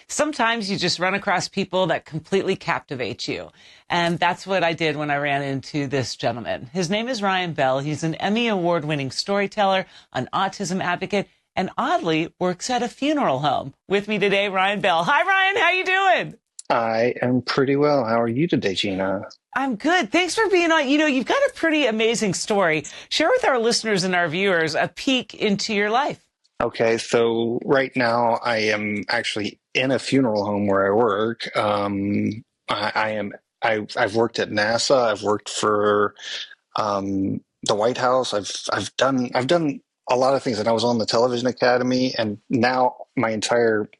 sometimes you just run across people that completely captivate you. And that's what I did when I ran into this gentleman. His name is Ryan Bell. He's an Emmy award-winning storyteller, an autism advocate, and oddly works at a funeral home. With me today, Ryan Bell. Hi, Ryan. How you doing? I am pretty well. How are you today, Gina? I'm good. Thanks for being on. You've got a pretty amazing story. Share with our listeners and our viewers a peek into your life. Okay, so right now I am actually in a funeral home where I work. I am. I've worked at NASA. I've worked for the White House. I've done a lot of things, and I was on the Television Academy, and now my entire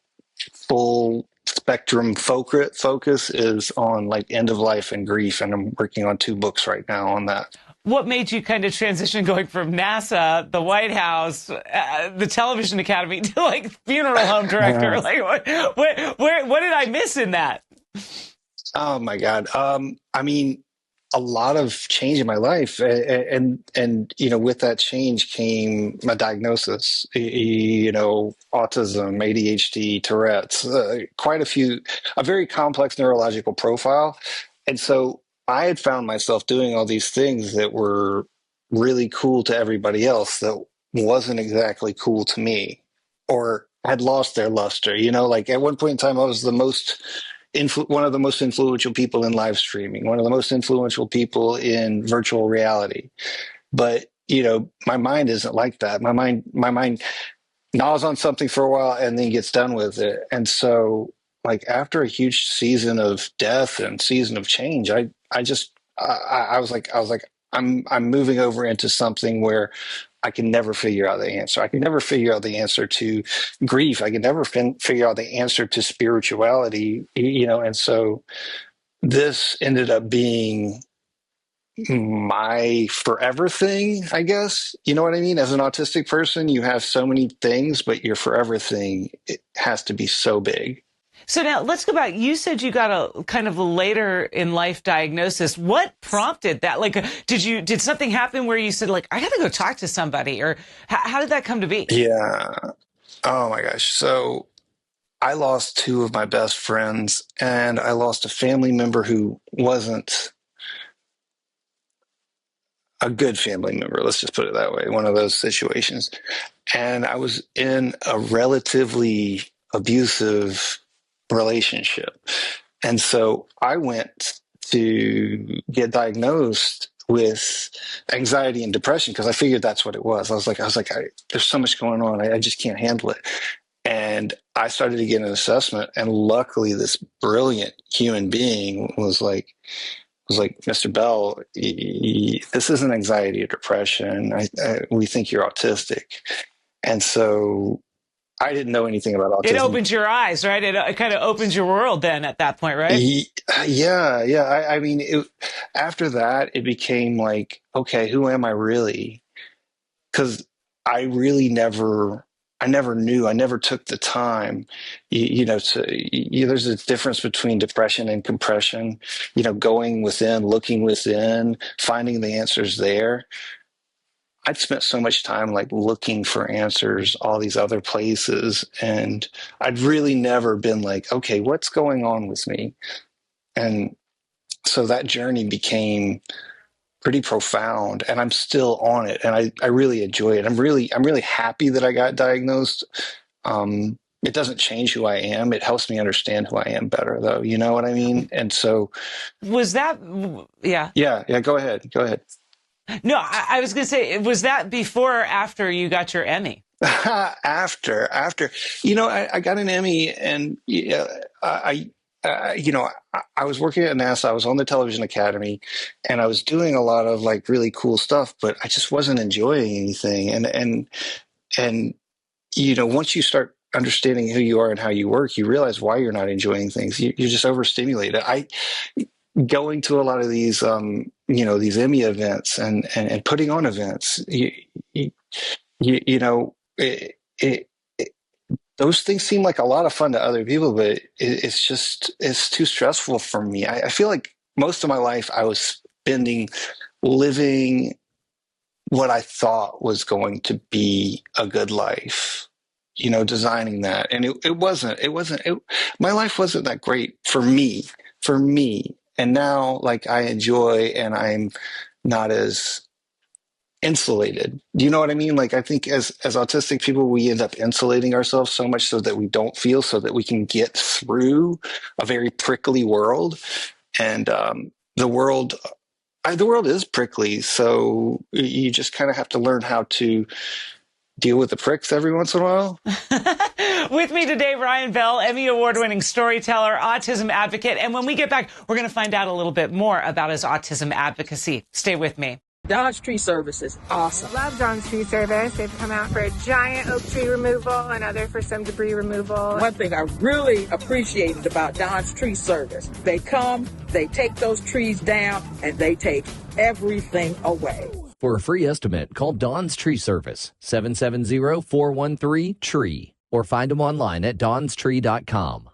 full spectrum focus is on like end of life and grief, and I'm working on two books right now on that. What made you kind of transition going from NASA, the White House, the Television Academy to like funeral home director? Like, what did I miss in that? Oh my God. I mean, a lot of change in my life, and with that change came my diagnosis. Autism, ADHD, Tourette's, a very complex neurological profile, and so I had found myself doing all these things that were really cool to everybody else that wasn't exactly cool to me, or had lost their luster. Like at one point in time, I was one of the most influential people in live streaming, one of the most influential people in virtual reality. But, my mind isn't like that. My mind gnaws on something for a while and then gets done with it. And so like after a huge season of death and season of change, I was like, I'm moving over into something where I can never figure out the answer. I can never figure out the answer to grief. I can never figure out the answer to spirituality, and so this ended up being my forever thing, I guess. You know what I mean? As an autistic person, you have so many things, but your forever thing, it has to be so big. So now let's go back. You said you got a kind of a later in life diagnosis. What prompted that? Like, did something happen where you said like, I got to go talk to somebody, or how did that come to be? Yeah. Oh my gosh. So I lost two of my best friends, and I lost a family member who wasn't a good family member. Let's just put it that way. One of those situations. And I was in a relatively abusive relationship. And so I went to get diagnosed with anxiety and depression because I figured that's what it was. There's so much going on. I just can't handle it. And I started to get an assessment. And luckily, this brilliant human being was like, Mr. Bell, this isn't anxiety or depression. We think you're autistic. And so I didn't know anything about It autism. opens your eyes, right? It kind of opens your world then at that point, right? Yeah, yeah. I mean, after that, it became like, okay, who am I really? Because I never knew. I never took the time, there's a difference between depression and compression, going within, looking within, finding the answers there. I'd spent so much time like looking for answers all these other places, and I'd really never been like, okay, what's going on with me? And so that journey became pretty profound, and I'm still on it, and I really enjoy it. I'm really happy that I got diagnosed. It doesn't change who I am. It helps me understand who I am better, though. You know what I mean? And so, Was that, yeah. yeah. Go ahead. Go ahead. No, I was going to say, was that before or after you got your Emmy? After, I got an Emmy, and I was working at NASA. I was on the Television Academy, and I was doing a lot of like really cool stuff, but I just wasn't enjoying anything. And once you start understanding who you are and how you work, you realize why you're not enjoying things. You're just overstimulated. Going to a lot of these, these Emmy events and putting on events, those things seem like a lot of fun to other people, but it's too stressful for me. I feel like most of my life I was spending living what I thought was going to be a good life. designing that. And my life wasn't that great for me. And now, like, I enjoy, and I'm not as insulated. Do you know what I mean? Like, I think as autistic people, we end up insulating ourselves so much so that we don't feel, so that we can get through a very prickly world. And the world the world is prickly, so you just kind of have to learn how to deal with the pricks every once in a while. With me today, Ryan Bell, Emmy award-winning storyteller, autism advocate. And when we get back, we're going to find out a little bit more about his autism advocacy. Stay with me. Don's Tree Service is awesome. Love Don's Tree Service. They've come out for a giant oak tree removal, another for some debris removal. One thing I really appreciated about Don's Tree Service, they come, they take those trees down, and they take everything away. For a free estimate, call Don's Tree Service, 770-413-TREE, or find them online at donstree.com.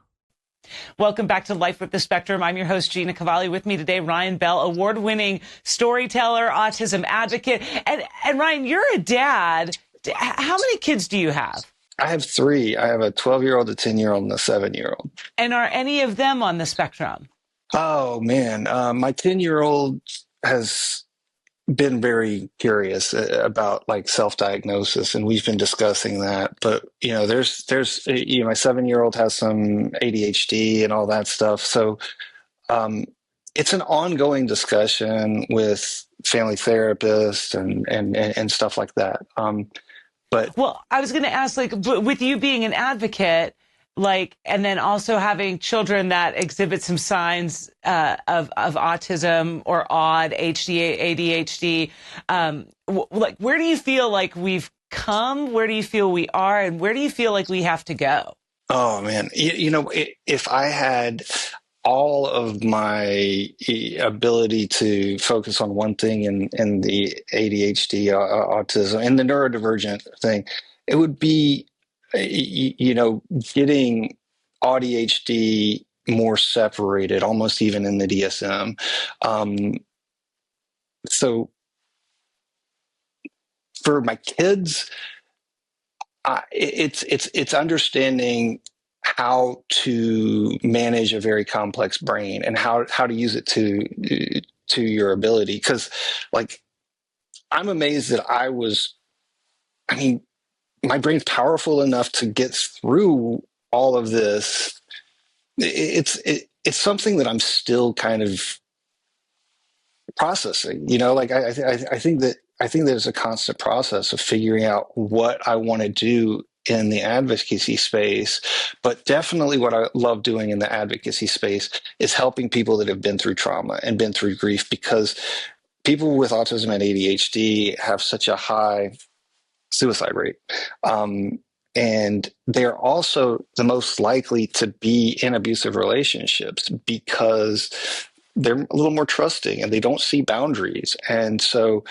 Welcome back to Life with the Spectrum. I'm your host, Gina Cavalli. With me today, Ryan Bell, award-winning storyteller, autism advocate. And Ryan, you're a dad. How many kids do you have? I have 3. I have a 12-year-old, a 10-year-old, and a 7-year-old. And are any of them on the spectrum? Oh, man. My 10-year-old has been very curious about, like, self-diagnosis, and we've been discussing that. But there's my 7-year-old has some ADHD and all that stuff. So it's an ongoing discussion with family therapists and stuff like that. But well, I was going to ask, like, with you being an advocate, like, and then also having children that exhibit some signs of autism or odd ADHD, like, where do you feel like we've come? Where do you feel we are? And where do you feel like we have to go? Oh, man. If I had all of my ability to focus on one thing in the ADHD, autism, and the neurodivergent thing, it would be getting ADHD more separated, almost even in the DSM. So for my kids, it's understanding how to manage a very complex brain and how to use it to your ability. Because, like, I'm amazed that my brain's powerful enough to get through all of this. It's something that I'm still kind of processing. Like, I think that there's a constant process of figuring out what I want to do in the advocacy space. But definitely what I love doing in the advocacy space is helping people that have been through trauma and been through grief, because people with autism and ADHD have such a high suicide rate. And they're also the most likely to be in abusive relationships because they're a little more trusting and they don't see boundaries. And so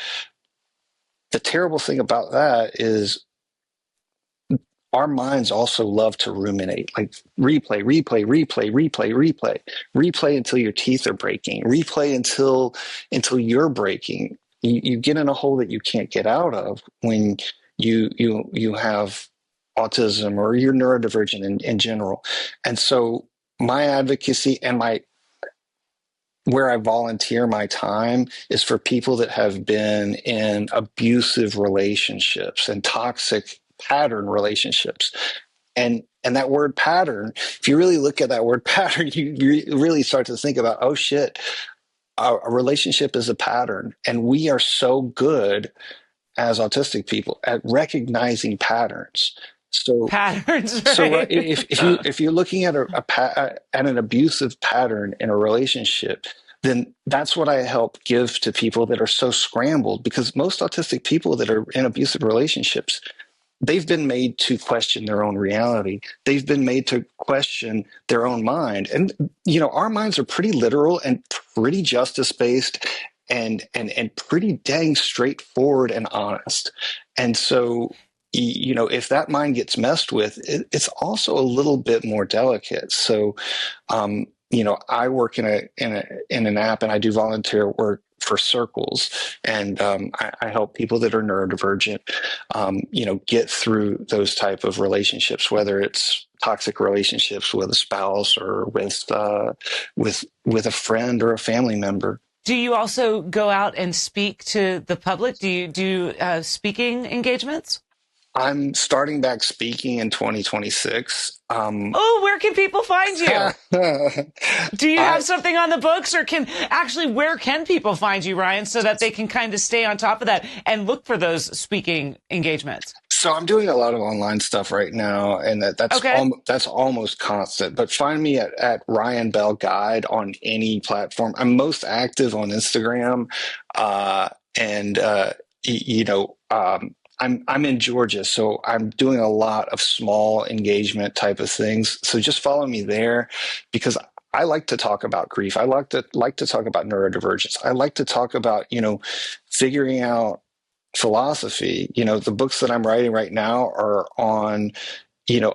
the terrible thing about that is our minds also love to ruminate, like replay until your teeth are breaking, replay until you're breaking. You get in a hole that you can't get out of when you have autism or you're neurodivergent in general. And so my advocacy and where I volunteer my time is for people that have been in abusive relationships and toxic pattern relationships. And that word pattern, if you really look at that word pattern, you really start to think about, oh shit, a relationship is a pattern. And we are so good as autistic people at recognizing patterns. So patterns, right? So if you're looking at an abusive pattern in a relationship, then that's what I help give to people that are so scrambled, because most autistic people that are in abusive relationships, they've been made to question their own reality. They've been made to question their own mind. And, our minds are pretty literal and pretty justice-based and pretty dang straightforward and honest. And so, if that mind gets messed with, it's also a little bit more delicate. So, I work in an app, and I do volunteer work for circles. And I help people that are neurodivergent, get through those type of relationships, whether it's toxic relationships with a spouse or with a friend or a family member. Do you also go out and speak to the public? Do you do speaking engagements? I'm starting back speaking in 2026. Where can people find you? Do you have something on the books, or where can people find you, Ryan, so that they can kind of stay on top of that and look for those speaking engagements? So I'm doing a lot of online stuff right now, and that's almost constant. But find me at Ryan Bell Guide on any platform. I'm most active on Instagram, I'm in Georgia, so I'm doing a lot of small engagement type of things. So just follow me there, because I like to talk about grief. I like to talk about neurodivergence. I like to talk about, figuring out philosophy. The books that I'm writing right now are on,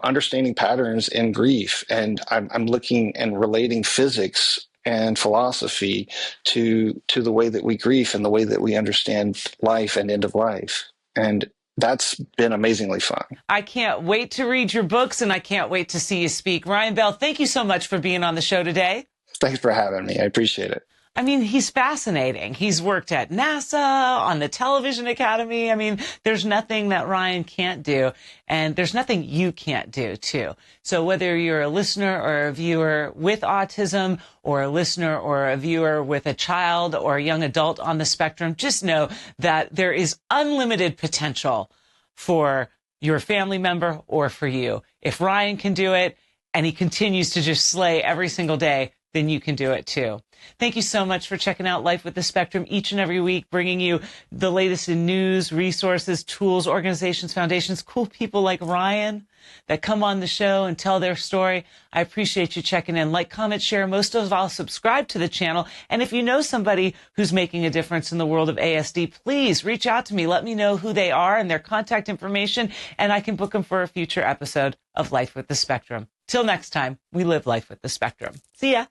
understanding patterns in grief. And I'm looking and relating physics and philosophy to the way that we grieve and the way that we understand life and end of life. And that's been amazingly fun. I can't wait to read your books, and I can't wait to see you speak. Ryan Bell, thank you so much for being on the show today. Thanks for having me. I appreciate it. I mean, he's fascinating. He's worked at NASA, on the Television Academy. I mean, there's nothing that Ryan can't do, and there's nothing you can't do, too. So whether you're a listener or a viewer with autism, or a listener or a viewer with a child or a young adult on the spectrum, just know that there is unlimited potential for your family member or for you. If Ryan can do it, and he continues to just slay every single day, then you can do it too. Thank you so much for checking out Life with the Spectrum each and every week, bringing you the latest in news, resources, tools, organizations, foundations, cool people like Ryan that come on the show and tell their story. I appreciate you checking in. Like, comment, share. Most of all, subscribe to the channel. And if you know somebody who's making a difference in the world of ASD, please reach out to me. Let me know who they are and their contact information, and I can book them for a future episode of Life with the Spectrum. Till next time, we live life with the spectrum. See ya.